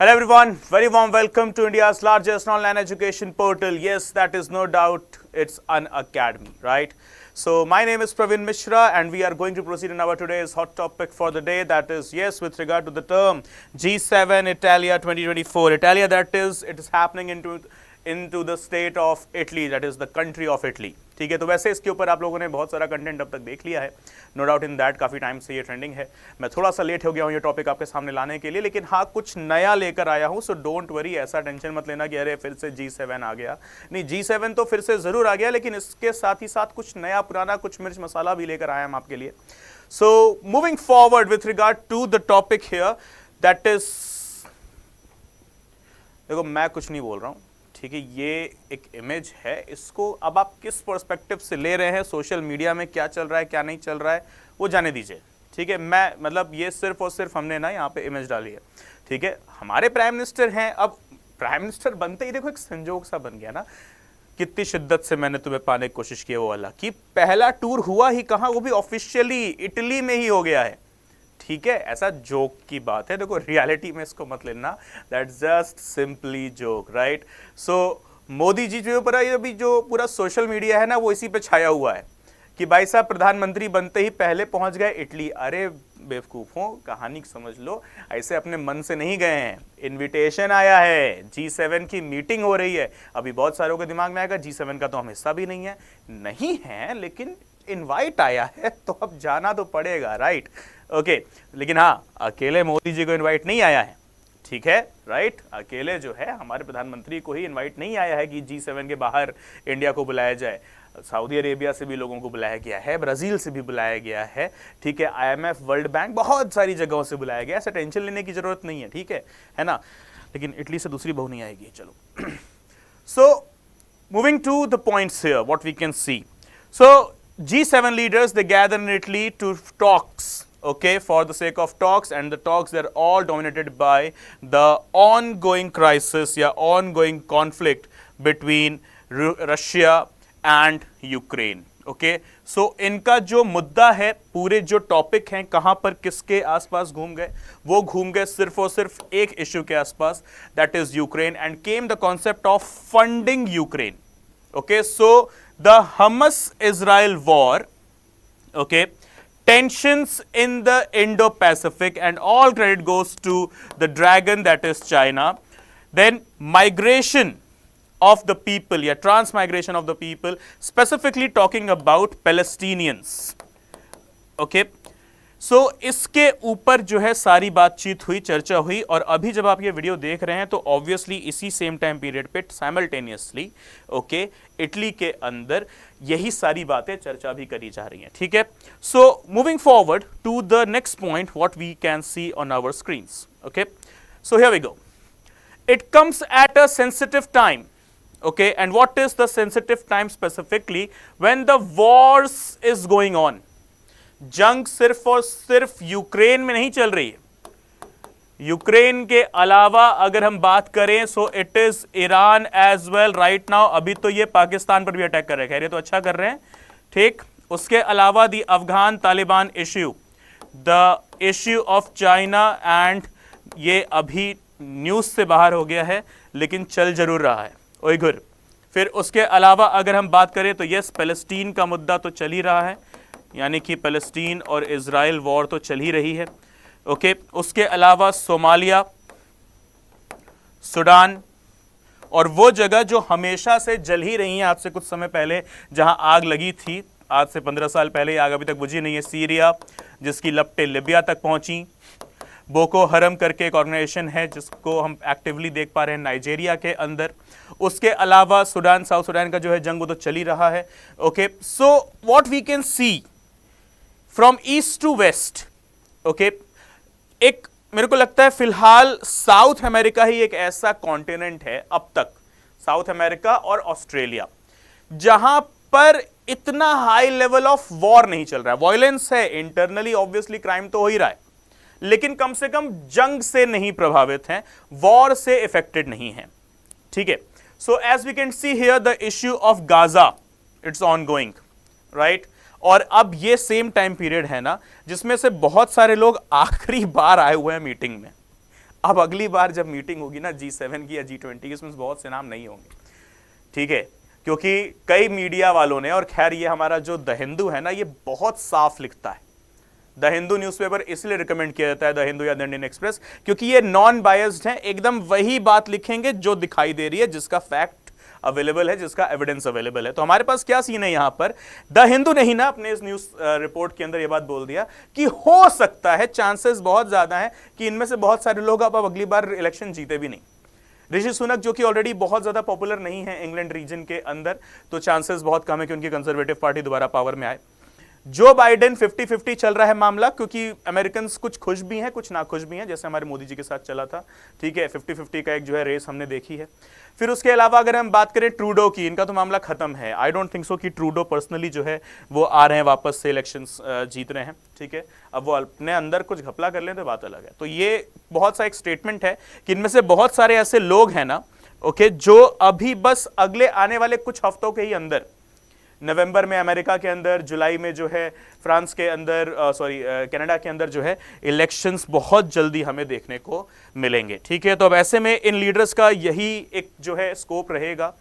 Hello everyone, very warm welcome to India's largest online education portal. Yes, that is no doubt, it's an academy, right? So my name is Praveen Mishra and we are going to proceed in our today's hot topic for the day, that is, yes, with regard to the term G7 Italia 2024. Italia, that is, it is happening into the state of Italy, that is the country of Italy. ठीक है, तो वैसे इसके ऊपर आप लोगों ने बहुत सारा कंटेंट अब तक देख लिया है, नो डाउट इन दैट, काफ़ी टाइम से ये ट्रेंडिंग है। मैं थोड़ा सा लेट हो गया हूँ ये टॉपिक आपके सामने लाने के लिए, लेकिन हाँ कुछ नया लेकर आया हूँ, सो डोंट वरी, ऐसा टेंशन मत लेना कि अरे फिर से G7 आ गया। नहीं, G7 तो फिर से ज़रूर आ गया, लेकिन इसके साथ ही साथ कुछ नया पुराना, कुछ मिर्च मसाला भी लेकर आया हम आपके लिए। So moving forward with regard to the topic here, that is, देखो मैं कुछ नहीं बोल रहा हूँ, ठीक है, ये एक इमेज है, इसको अब आप किस पर्सपेक्टिव से ले रहे हैं, सोशल मीडिया में क्या चल रहा है क्या नहीं चल रहा है वो जाने दीजिए, ठीक है। मैं मतलब ये सिर्फ और सिर्फ हमने ना यहाँ पे इमेज डाली है, ठीक है। हमारे प्राइम मिनिस्टर हैं, अब प्राइम मिनिस्टर बनते ही देखो एक संजोग सा बन गया ना, कितनी शिद्दत से मैंने तुम्हें पाने की कोशिश की वो वाला, कि पहला टूर हुआ ही कहाँ, वो भी ऑफिशियली इटली में ही हो गया है, ठीक है। ऐसा जोक की बात है, देखो रियलिटी में इसको मत लेना, that's just simply joke, right. So Modi ji जो ऊपर अभी जो पूरा सोशल मीडिया है ना वो इसी पे छाया हुआ है कि भाई साहब प्रधानमंत्री बनते ही पहले पहुंच गए इटली। अरे बेवकूफ़ों, कहानी समझ लो, ऐसे अपने मन से नहीं गए हैं, इनविटेशन आया है, G7 की मीटिंग हो रही है। अभी बहुत सारों के दिमाग में आएगा G7 का तो हम हिस्सा भी नहीं है, नहीं है, लेकिन इनवाइट आया है तो अब जाना तो पड़ेगा, राइट, ओके। लेकिन हाँ, अकेले मोदी जी को इनवाइट नहीं आया है, ठीक है, राइट, अकेले जो है हमारे प्रधानमंत्री को ही इनवाइट नहीं आया है कि G7 के बाहर इंडिया को बुलाया जाए। सऊदी अरेबिया से भी लोगों को बुलाया गया है, ब्राज़ील से भी बुलाया गया है, ठीक है, IMF, वर्ल्ड बैंक, बहुत सारी जगहों से बुलाया गया, ऐसा टेंशन लेने की जरूरत नहीं है, ठीक है ना। लेकिन इटली से दूसरी बहू नहीं आएगी, चलो। So moving to the points here, what we can see, so G7 leaders, they gather in Italy to talks, okay, for the sake of talks, and the talks, they're all dominated by the ongoing crisis या ongoing conflict between Russia and Ukraine, okay. So इनका जो मुद्दा है, पूरे जो topic हैं, कहाँ पर किसके आसपास घूम गए, वो घूम गए सिर्फ और सिर्फ एक इश्यू के आसपास, that is Ukraine, and came the concept of funding Ukraine, okay. So the Hamas-Israel war, okay, tensions in the Indo-Pacific, and all credit goes to the dragon, that is China. Then migration of the people, yeah, transmigration of the people, specifically talking about Palestinians, okay. सो इसके ऊपर जो है सारी बातचीत हुई, चर्चा हुई, और अभी जब आप ये वीडियो देख रहे हैं तो ऑब्वियसली इसी सेम टाइम पीरियड पे साइमल्टेनियसली, ओके, इटली के अंदर यही सारी बातें चर्चा भी करी जा रही हैं, ठीक है। So moving forward to the next point, what we can see on our screens, okay. So here we go, it comes at a sensitive time, okay, and what is the sensitive time specifically? When the wars is going on. जंग सिर्फ और सिर्फ Ukraine में नहीं चल रही है, Ukraine के अलावा अगर हम बात करें so it is Iran as well right now. अभी तो ये पाकिस्तान पर भी अटैक कर रहे हैं, खैर ये तो अच्छा कर रहे हैं, ठीक। उसके अलावा the Afghan Taliban issue, the issue of China, and ये अभी न्यूज से बाहर हो गया है लेकिन चल जरूर रहा है, उइघुर। फिर उसके अलावा अगर हम बात करें तो यस, पैलेस्टीन का मुद्दा तो चल ही रहा है, यानी कि पैलेस्टीन और इजराइल वॉर तो चल ही रही है, ओके। उसके अलावा सोमालिया, सूडान, और वो जगह जो हमेशा से जल ही रही हैं, आज से कुछ समय पहले जहां आग लगी थी, आज से 15 साल पहले आग अभी तक बुझी नहीं है, सीरिया, जिसकी लपटें लिबिया तक पहुंची। बोको हरम करके एक ऑर्गेनाइजेशन है जिसको हम एक्टिवली देख पा रहे हैं नाइजेरिया के अंदर। उसके अलावा सूडान, साउथ सूडान का जो है जंग वो तो चल ही रहा है, okay. So what we can see from east to west, okay, एक मेरे को लगता है फिलहाल साउथ अमेरिका ही एक ऐसा कॉन्टिनेंट है अब तक, साउथ अमेरिका और ऑस्ट्रेलिया, जहां पर इतना हाई लेवल ऑफ वॉर नहीं चल रहा है। वॉयलेंस है इंटरनली, ऑब्वियसली क्राइम तो हो ही रहा है, लेकिन कम से कम जंग से नहीं प्रभावित हैं, वॉर से इफेक्टेड नहीं है, ठीक है। So as we can see here the issue of Gaza, it's ongoing, right. और अब ये सेम टाइम पीरियड है ना जिसमें से बहुत सारे लोग आखिरी बार आए हुए हैं मीटिंग में, अब अगली बार जब मीटिंग होगी ना G7 की या G20 की, इसमें बहुत से नाम नहीं होंगे, ठीक है, क्योंकि कई मीडिया वालों ने, और खैर ये हमारा जो द हिंदू है ना, ये बहुत साफ लिखता है। द हिंदू न्यूज़पेपर इसलिए रिकमेंड किया जाता है, द हिंदू या द इंडियन एक्सप्रेस, क्योंकि ये नॉन बायस्ड है, एकदम वही बात लिखेंगे जो दिखाई दे रही है, जिसका फैक्ट अवेलेबल है, जिसका एविडेंस अवेलेबल है। तो हमारे पास क्या सीन है यहां पर, द हिंदू ने ही ना अपने इस न्यूज रिपोर्ट के अंदर यह बात बोल दिया कि हो सकता है, चांसेस बहुत ज्यादा है कि इनमें से बहुत सारे लोग अब अगली बार इलेक्शन जीते भी नहीं। ऋषि सुनक जो कि ऑलरेडी बहुत ज्यादा पॉपुलर नहीं है इंग्लैंड रीजन के अंदर, तो चांसेस बहुत कम है कि उनकी कंजर्वेटिव पार्टी दोबारा पावर में आए। जो बाइडेन 50-50 चल रहा है मामला, क्योंकि अमेरिकन कुछ खुश भी हैं कुछ ना खुश भी हैं, जैसे हमारे मोदी जी के साथ चला था, ठीक है, 50-50 का एक जो है रेस हमने देखी है। फिर उसके अलावा अगर हम बात करें ट्रूडो की, इनका तो मामला खत्म है। आई डोंट थिंक सो कि ट्रूडो पर्सनली जो है वो आ रहे हैं वापस से इलेक्शंस जीत रहे हैं, ठीक है। अब वो अपने अंदर कुछ घपला कर लें तो बात अलग है। तो ये बहुत सा एक स्टेटमेंट है कि इनमें से बहुत सारे ऐसे लोग हैं ना, ओके, जो अभी बस अगले आने वाले कुछ हफ्तों के ही अंदर, नवंबर में अमेरिका के अंदर, जुलाई में जो है फ्रांस के अंदर, कनाडा के अंदर जो है इलेक्शंस बहुत जल्दी हमें देखने को मिलेंगे, ठीक है। तो अब ऐसे में इन लीडर्स का यही एक जो है स्कोप रहेगा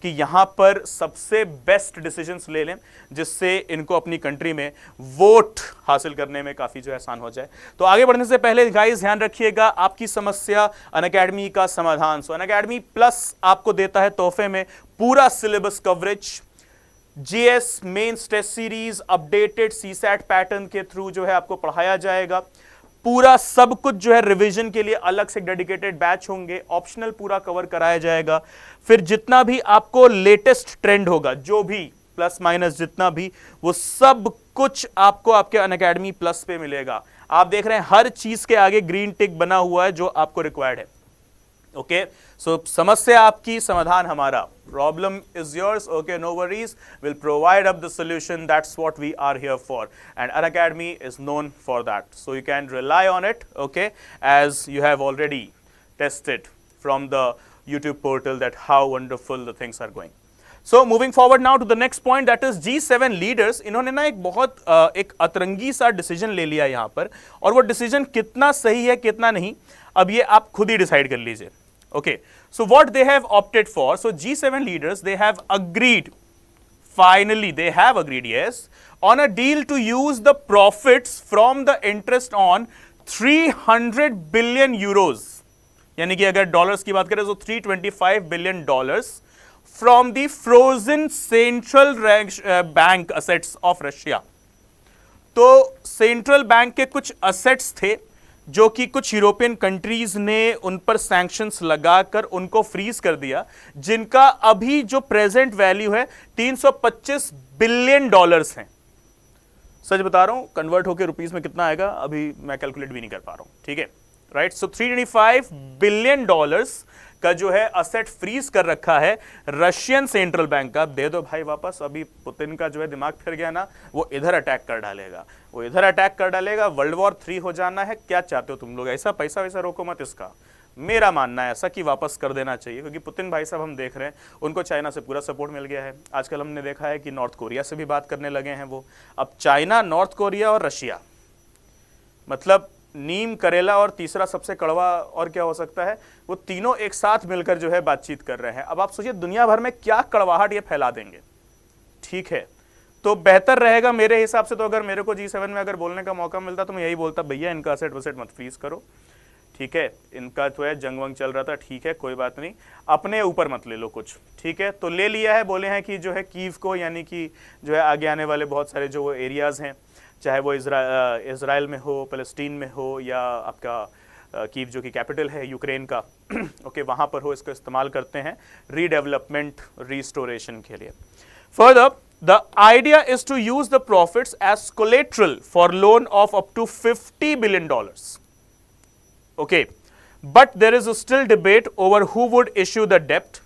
कि यहां पर सबसे बेस्ट डिसीजंस ले लें, जिससे इनको अपनी कंट्री में वोट हासिल करने में काफी जो है आसान हो जाए। तो आगे बढ़ने से पहले गाइस ध्यान रखिएगा, आपकी समस्या अनअकैडमी का समाधान। सो अनअकैडमी प्लस आपको देता है तोहफे में पूरा syllabus coverage, GS mains test series, updated CSAT pattern के थ्रू जो है आपको पढ़ाया जाएगा। पूरा सब कुछ जो है रिवीजन के लिए अलग से डेडिकेटेड बैच होंगे, ऑप्शनल पूरा कवर कराया जाएगा। फिर जितना भी आपको लेटेस्ट ट्रेंड होगा, जो भी प्लस माइनस जितना भी, वो सब कुछ आपको आपके अनअकैडमी प्लस पे मिलेगा। आप देख रहे हैं हर चीज के आगे ग्रीन टिक बना हुआ है जो आपको रिक्वायर्ड है, ओके। सो समस्या आपकी, समाधान हमारा। Problem is yours, okay, no worries, will provide up the solution, that's what we are here for, and Unacademy is known for that, so you can rely on it, okay, as you have already tested from the YouTube portal that how wonderful the things are going. So moving forward now to the next point, that is G7 leaders. इन्होंने ना एक बहुत एक अतरंगी सा decision ले लिया यहाँ पर, और वो डिसीजन कितना सही है कितना नहीं, अब ये आप खुद ही डिसाइड कर लीजिए, okay. So what they have opted for, so G7 leaders, they have agreed, finally they have agreed, yes, on a deal to use the profits from the interest on 300 billion euros, यानी कि अगर dollars की बात करें तो 325 billion dollars from the frozen central bank assets of Russia. तो central bank के कुछ असेट्स थे जो कि कुछ यूरोपियन कंट्रीज ने उन पर सैंक्शंस लगाकर उनको फ्रीज कर दिया, जिनका अभी जो प्रेजेंट वैल्यू है 325 बिलियन डॉलर्स हैं। सच बता रहा हूं, कन्वर्ट होकर रुपीस में कितना आएगा अभी मैं कैलकुलेट भी नहीं कर पा रहा हूं, ठीक है, राइट। सो 325 बिलियन डॉलर्स का जो है असेट फ्रीज कर रखा है रशियन सेंट्रल बैंक का। दे दो भाई वापस, अभी पुतिन का जो है दिमाग फिर गया ना, वो इधर अटैक कर डालेगा, वो इधर अटैक कर डालेगा, वर्ल्ड वॉर 3 हो जाना है। क्या चाहते हो तुम लोग, ऐसा पैसा वैसा रोको मत इसका। मेरा मानना है ऐसा कि वापस कर देना चाहिए, क्योंकि पुतिन भाई साहब हम देख रहे हैं उनको चाइना से पूरा सपोर्ट मिल गया है। आजकल हमने देखा है कि नॉर्थ कोरिया से भी बात करने लगे हैं वो। अब चाइना, नॉर्थ कोरिया और रशिया, मतलब नीम, करेला और तीसरा सबसे कड़वा और क्या हो सकता है, वो तीनों एक साथ मिलकर जो है बातचीत कर रहे हैं। अब आप सोचिए दुनिया भर में क्या कड़वाहट ये फैला देंगे, ठीक है। तो बेहतर रहेगा मेरे हिसाब से, तो अगर मेरे को G7 में अगर बोलने का मौका मिलता तो मैं यही बोलता, भैया इनका असेट वसेट मत फ्रीज करो, ठीक है, इनका तो है जंग वंग चल रहा था, ठीक है, कोई बात नहीं, अपने ऊपर मत ले लो कुछ, ठीक है। तो ले लिया है, बोले हैं कि जो है कीव को, यानी कि जो है आगे आने वाले बहुत सारे जो एरियाज हैं, चाहे वो इज़राइल में हो, फ़लस्तीन में हो, या आपका कीव जो कि कैपिटल है यूक्रेन का, ओके, वहाँ पर हो, इसको इस्तेमाल करते हैं रीडेवलपमेंट, रिस्टोरेशन के लिए। Further, the idea is to use the profits as collateral for loan of up to $50 billion, okay, but there is still debate over who would issue the डेप्ट,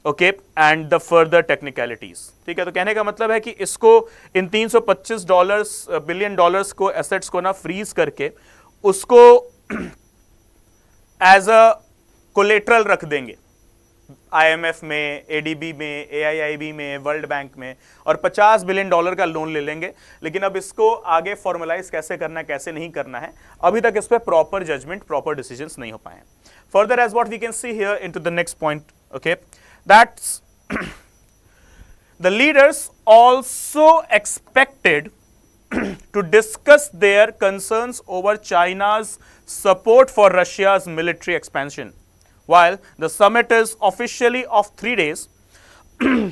okay, and the further technicalities, ठीक है। तो कहने का मतलब है कि इसको इन 325 बिलियन डॉलर्स को, एसेट्स को ना फ्रीज करके उसको एज अ कोलेट्रल रख देंगे, IMF में, ADB में, AIIB में, वर्ल्ड बैंक में, और $50 बिलियन का लोन ले लेंगे। लेकिन अब इसको आगे फॉर्मलाइज कैसे करना है, कैसे नहीं करना है, अभी तक इस पर प्रॉपर जजमेंट, प्रॉपर डिसीजंस नहीं हो पाए हैं। Further, as what we can see here into the next point, okay, that's the leaders also expected to discuss their concerns over China's support for Russia's military expansion. While the summit is officially of 3 days,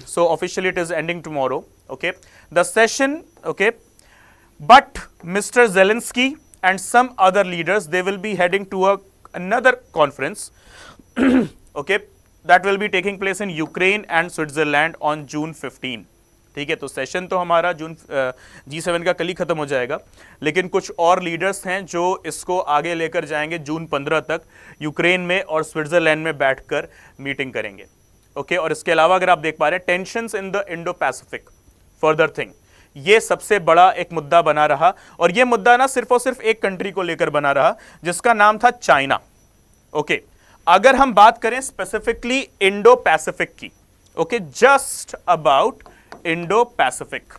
so officially it is ending tomorrow, okay, the session, okay, but Mr. Zelensky and some other leaders, they will be heading to another conference, okay, that will be taking place in Ukraine and Switzerland on June 15. ठीक है, तो session तो हमारा जून G7 का कल ही खत्म हो जाएगा, लेकिन कुछ और लीडर्स हैं जो इसको आगे लेकर जाएंगे जून 15 तक, यूक्रेन में और स्विट्जरलैंड में बैठकर मीटिंग करेंगे, ओके। और इसके अलावा अगर आप देख पा रहे हैं, tensions in the Indo Pacific, further thing, ये सबसे बड़ा एक मुद्दा बना रहा, और ये मुद्दा ना सिर्फ और सिर्फ एक कंट्री को लेकर बना रहा, जिसका नाम था चाइना, ओके। अगर हम बात करें स्पेसिफिकली इंडो पैसिफिक की, okay, just about Indo Pacific,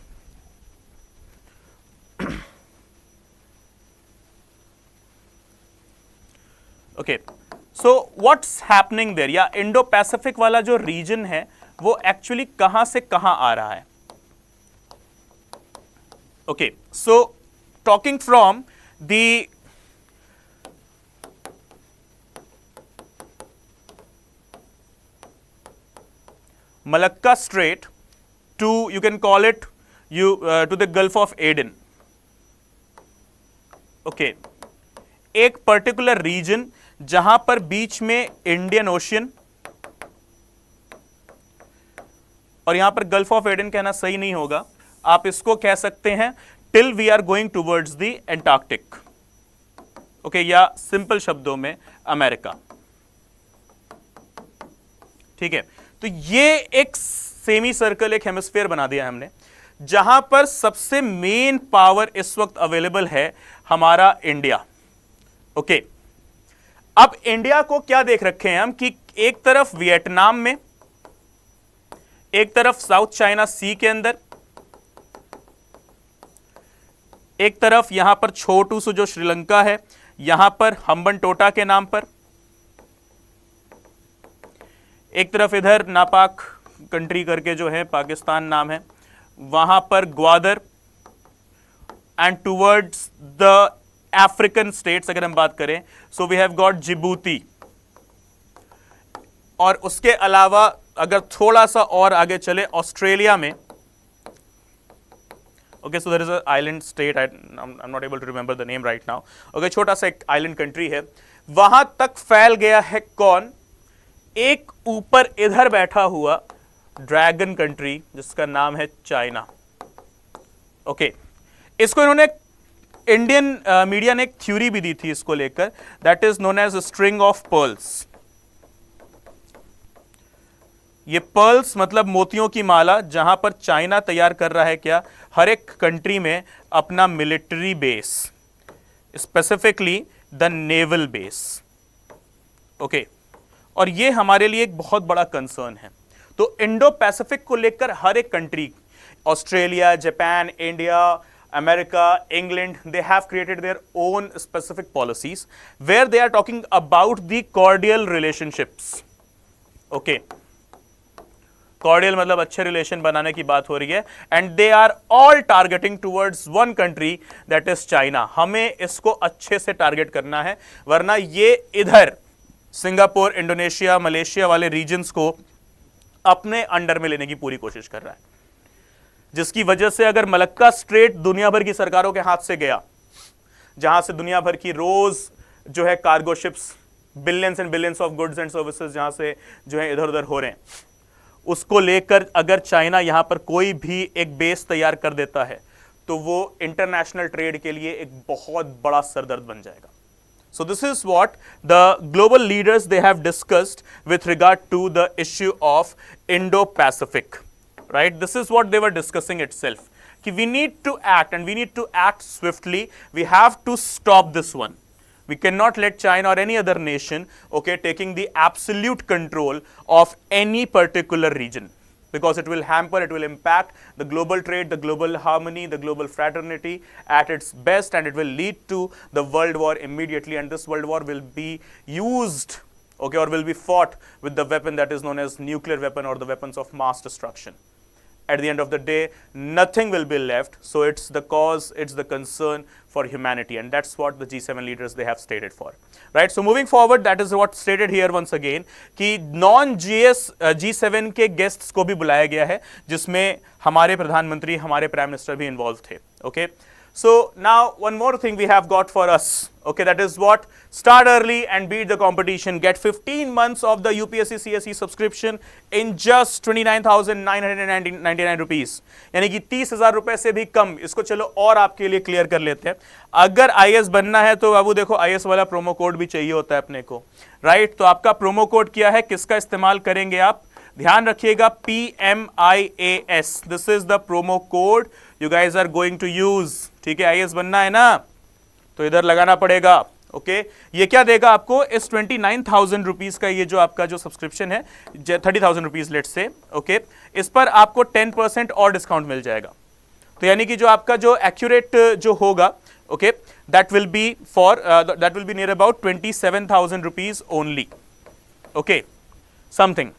okay, so what's happening there, या इंडो पैसिफिक वाला जो रीजन है वो एक्चुअली कहां से कहां आ रहा है, okay. So talking from the Malacca Strait to, you can call it, to the Gulf of Aden, okay, एक पर्टिकुलर रीजन जहां पर बीच में इंडियन ओशियन, और यहां पर गल्फ ऑफ एडन कहना सही नहीं होगा, आप इसको कह सकते हैं till we are going towards the Antarctic, okay, या सिंपल शब्दों में अमेरिका, ठीक है। तो ये एक सेमी सर्कल, एक हेमिस्फीयर बना दिया हमने, जहां पर सबसे मेन पावर इस वक्त अवेलेबल है हमारा इंडिया, ओके। अब इंडिया को क्या देख रखे हैं हम कि एक तरफ वियतनाम में, एक तरफ साउथ चाइना सी के अंदर, एक तरफ यहां पर छोटू सु जो श्रीलंका है, यहां पर हम्बनटोटा के नाम पर, एक तरफ इधर नापाक कंट्री करके जो है पाकिस्तान नाम है, वहां पर Gwadar, and towards the African states अगर हम बात करें, so we have got Djibouti, और उसके अलावा अगर थोड़ा सा और आगे चले ऑस्ट्रेलिया में, okay, so there is a island state, I am not able to remember the name right now, okay, छोटा सा एक आइलैंड कंट्री है, वहां तक फैल गया है कौन, एक ऊपर इधर बैठा हुआ ड्रैगन कंट्री जिसका नाम है चाइना, ओके। इसको इन्होंने, इंडियन मीडिया ने एक थ्योरी भी दी थी इसको लेकर, that is known as string of pearls. ये पर्ल्स मतलब मोतियों की माला, जहां पर चाइना तैयार कर रहा है क्या, हर एक कंट्री में अपना military base, specifically the naval base, okay. और ये हमारे लिए एक बहुत बड़ा कंसर्न है। तो इंडो पैसिफिक को लेकर हर एक country, Australia, Japan, India, America, England, they have created their own specific policies where they are talking about the cordial relationships, okay. Cordial मतलब अच्छे रिलेशन बनाने की बात हो रही है, and they are all targeting towards one country that is China. हमें इसको अच्छे से टारगेट करना है, वरना ये इधर सिंगापुर, इंडोनेशिया, मलेशिया वाले रीजन्स को अपने अंडर में लेने की पूरी कोशिश कर रहा है, जिसकी वजह से अगर मलक्का स्ट्रेट दुनिया भर की सरकारों के हाथ से गया, जहां से दुनिया भर की रोज जो है cargo ships, billions and billions of goods and services जहां से जो है इधर उधर हो रहे हैं, उसको लेकर अगर चाइना यहां पर कोई भी एक बेस तैयार कर देता है, तो वो इंटरनेशनल ट्रेड के लिए एक बहुत बड़ा सरदर्द बन जाएगा। So this is what the global leaders they have discussed with regard to the issue of Indo-Pacific, right? This is what they were discussing itself. कि we need to act and we need to act swiftly. We have to stop this one. We cannot let China or any other nation, okay, taking the absolute control of any particular region, because it will hamper, it will impact the global trade, the global harmony, the global fraternity at its best, and it will lead to the world war immediately, and this world war will be used, okay, or will be fought with the weapon that is known as nuclear weapon or the weapons of mass destruction. At the end of the day, nothing will be left. So it's the cause, it's the concern for humanity, and that's what the G7 leaders, they have stated for, right? So moving forward, that is what stated here once again कि non G7 के guests को भी बुलाया गया है, जिसमें हमारे प्रधानमंत्री, हमारे प्राइम मिनिस्टर भी इन्वॉल्व थे, okay? So now one more thing we have got for us, okay, that is what? Start early and beat the competition. Get 15 months of the UPSC CSE subscription in just 29,999 rupees, यानी कि 30,000 रुपए से भी कम। इसको चलो और आपके लिए क्लियर कर लेते हैं। अगर IAS बनना है तो बाबू देखो, IAS वाला प्रोमो कोड भी चाहिए होता है अपने को, राइट? तो आपका प्रोमो कोड क्या है, किसका इस्तेमाल करेंगे आप? ध्यान रखिएगा, PMIAS, this is the promo code you guys are going to use, ठीक है? IAS बनना है ना, तो इधर लगाना पड़ेगा, ओके? ये क्या देगा आपको? इस 29,000 रुपीज का ये जो आपका जो सब्सक्रिप्शन है, 30,000 रुपीज लेट से, ओके, इस पर आपको 10% और डिस्काउंट मिल जाएगा। तो यानी कि जो आपका जो एक्यूरेट जो होगा, okay, that will be near about 27,000 rupees only, okay, something,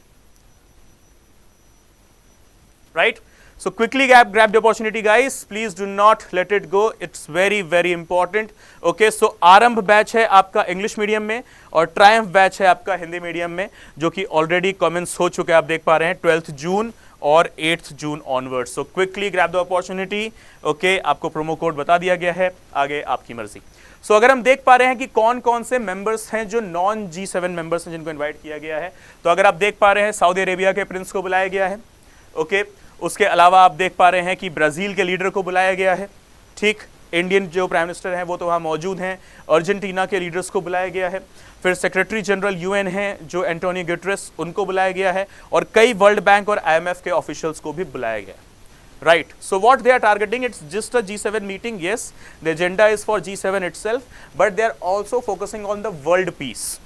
right? So quickly grab the opportunity, guys. Please do not let it go. It's very very important. Okay, so आरंभ बैच है आपका English medium में और Triumph batch है आपका Hindi medium में, जो कि ऑलरेडी कमेंट्स हो चुके हैं, आप देख पा रहे हैं 12th जून और 8th June onward. So quickly grab the opportunity, okay, आपको प्रोमो कोड बता दिया गया है, आगे आपकी मर्जी। सो अगर हम देख पा रहे हैं कि कौन कौन से मेंबर्स हैं जो नॉन G7 मेंबर्स हैं जिनको इन्वाइट किया गया है, तो अगर आप देख पा रहे हैं सऊदी अरेबिया के प्रिंस को बुलाया गया है, ओके, उसके अलावा आप देख पा रहे हैं कि ब्राजील के लीडर को बुलाया गया है, ठीक, इंडियन जो प्राइम मिनिस्टर हैं वो तो वहाँ मौजूद हैं, अर्जेंटीना के लीडर्स को बुलाया गया है, फिर सेक्रेटरी जनरल UN हैं जो एंटोनियो गुटेरेस, उनको बुलाया गया है, और कई वर्ल्ड बैंक और IMF के ऑफिशियल्स को भी बुलाया गया है, right? So what they are targeting, it's just a G7 meeting, yes, the agenda is for G7 itself, but they are also focusing on the world peace,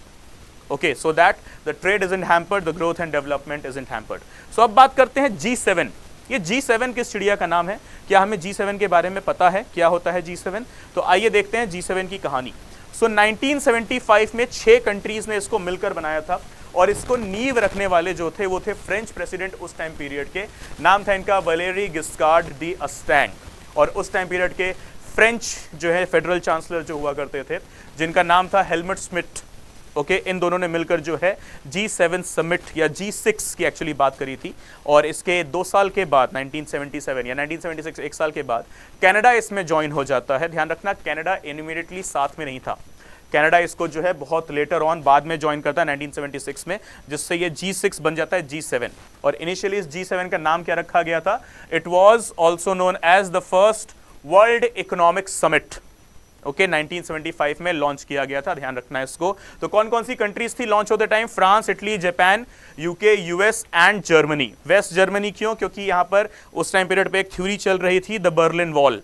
okay, so that the trade isn't hampered, the growth and development isn't hampered. So अब बात करते हैं G7। ये G7 किस चिड़िया का नाम है? क्या हमें G7 के बारे में पता है, क्या होता है G7? तो आइए देखते हैं G7 की कहानी। सो 1975 में 6 कंट्रीज ने इसको मिलकर बनाया था, और इसको नींव रखने वाले जो थे वो थे फ्रेंच प्रेसिडेंट उस टाइम पीरियड के, नाम था इनका वैलेरी गिस्कार्ड डी अस्टैंग, और उस टाइम पीरियड के फ्रेंच जो है फेडरल चांसलर जो हुआ करते थे, जिनका नाम था हेलमट स्मिथ, ओके, इन दोनों ने मिलकर जो है G7 समिट या G6 की एक्चुअली बात करी थी, और इसके 2 साल के बाद 1977 या 1976 1 साल के बाद कनाडा इसमें ज्वाइन हो जाता है। ध्यान रखना, कनाडा इमीडिएटली साथ में नहीं था, कनाडा इसको जो है बहुत लेटर ऑन बाद में ज्वाइन करता है 1976 में, जिससे ये G6 बन जाता है G7। और इनिशियली इस G7 का नाम क्या रखा गया था? It was also known as the first world economic summit, okay, 1975 में लॉन्च किया गया था, ध्यान रखना है इसको। तो कौन कौन सी कंट्रीज थी लॉन्च होते time? France, Italy, Japan, UK, US and Germany. West Germany क्यों? क्योंकि यहां पर उस टाइम पीरियड पे एक थ्योरी चल रही थी, द बर्लिन वॉल।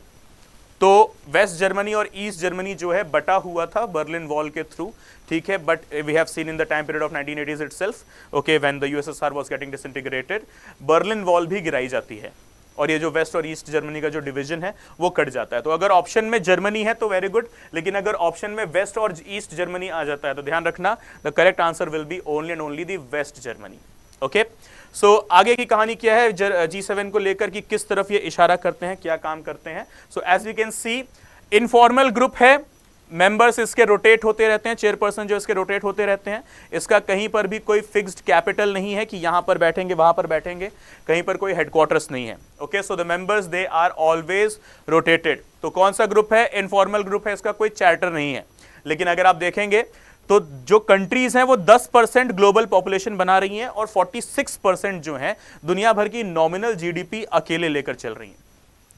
तो वेस्ट जर्मनी और ईस्ट जर्मनी जो है बटा हुआ था बर्लिन वॉल के थ्रू, ठीक है, but we have seen in the time period of 1980s itself, okay, when the USSR was getting disintegrated, Berlin Wall भी गिराई जाती है, और ये जो वेस्ट और ईस्ट जर्मनी का जो डिवीजन है वो कट जाता है। तो अगर ऑप्शन में जर्मनी है तो वेरी गुड, लेकिन अगर ऑप्शन में वेस्ट और ईस्ट जर्मनी आ जाता है तो ध्यान रखना, the correct answer will be only and only the West Germany, okay. So आगे की कहानी क्या है G7 को लेकर कि किस तरफ ये इशारा करते हैं, क्या काम करते हैं? So as we can see, informal group है, मेंबर्स इसके रोटेट होते रहते हैं, चेयरपर्सन जो इसके रोटेट होते रहते हैं, इसका कहीं पर भी कोई फिक्स्ड कैपिटल नहीं है कि यहां पर बैठेंगे वहां पर बैठेंगे, कहीं पर कोई हेडक्वार्टर्स नहीं है, okay. So the members they are always rotated. तो कौन सा ग्रुप है? इनफॉर्मल ग्रुप है, इसका कोई चार्टर नहीं है। लेकिन अगर आप देखेंगे तो जो कंट्रीज हैं वो 10% ग्लोबल पॉपुलेशन बना रही हैं, और 46% जो हैं दुनिया भर की नॉमिनल जीडीपी अकेले लेकर चल रही हैं,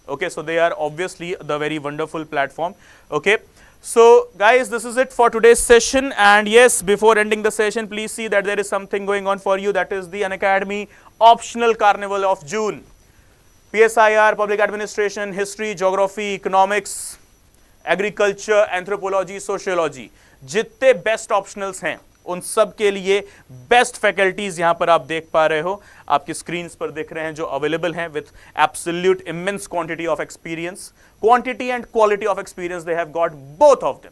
okay. So they are obviously the very wonderful platform, okay. So guys, this is it for today's session, and yes, before ending the session, please see that there is something going on for you, that is the Unacademy Optional Carnival of June. PSIR, Public Administration, History, Geography, Economics, Agriculture, Anthropology, Sociology, जितने best optionals हैं उन सब के लिए best faculties यहां पर आप देख पा रहे हो, आपकी स्क्रीन पर देख रहे हैं, जो अवेलेबल हैं with absolute immense quantity of experience, quantity and quality of experience they have got both of them,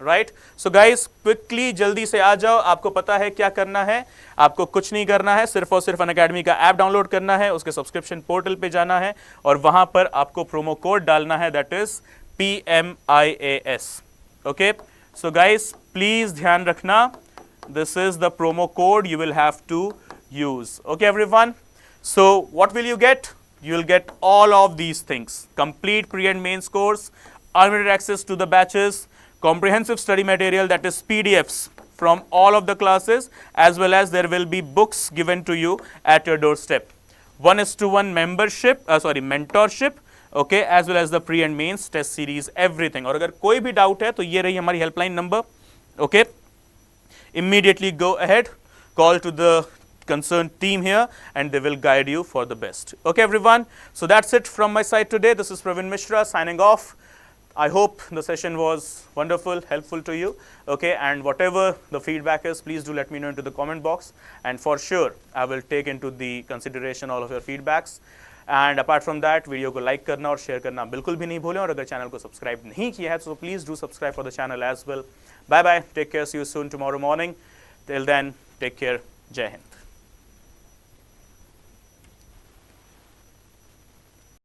right. So guys quickly जल्दी से आ जाओ, आपको पता है क्या करना है, आपको कुछ नहीं करना है, सिर्फ और सिर्फ अनअकैडमी का ऐप डाउनलोड करना है, उसके सब्सक्रिप्शन पोर्टल पे जाना है और वहां पर आपको प्रोमो कोड डालना है, that is PMIAS। Okay, so guys please ध्यान रखना, this is the promo code you will have to use. Okay everyone, so what will you get? You will get all of these things: complete pre and mains course, unlimited access to the batches, comprehensive study material, that is PDFs from all of the classes, as well as there will be books given to you at your doorstep, 1:1 membership, mentorship, okay, as well as the pre and mains test series, everything. और अगर कोई भी doubt है तो ये रही हमारी helpline number, okay, immediately go ahead, call to the concerned team here and they will guide you for the best. Okay everyone, so that's it from my side today. This is Praveen Mishra signing off. I hope the session was wonderful, helpful to you, okay, and whatever the feedback is, please do let me know into the comment box, and for sure I will take into the consideration all of your feedbacks. And apart from that, video को like करना और share करना बिल्कुल भी नहीं भूलें, और अगर चैनल को सब्सक्राइब नहीं किया है तो please do subscribe for the channel as well. Bye bye, take care, see you soon tomorrow morning. Till then, take care, Jai Hind.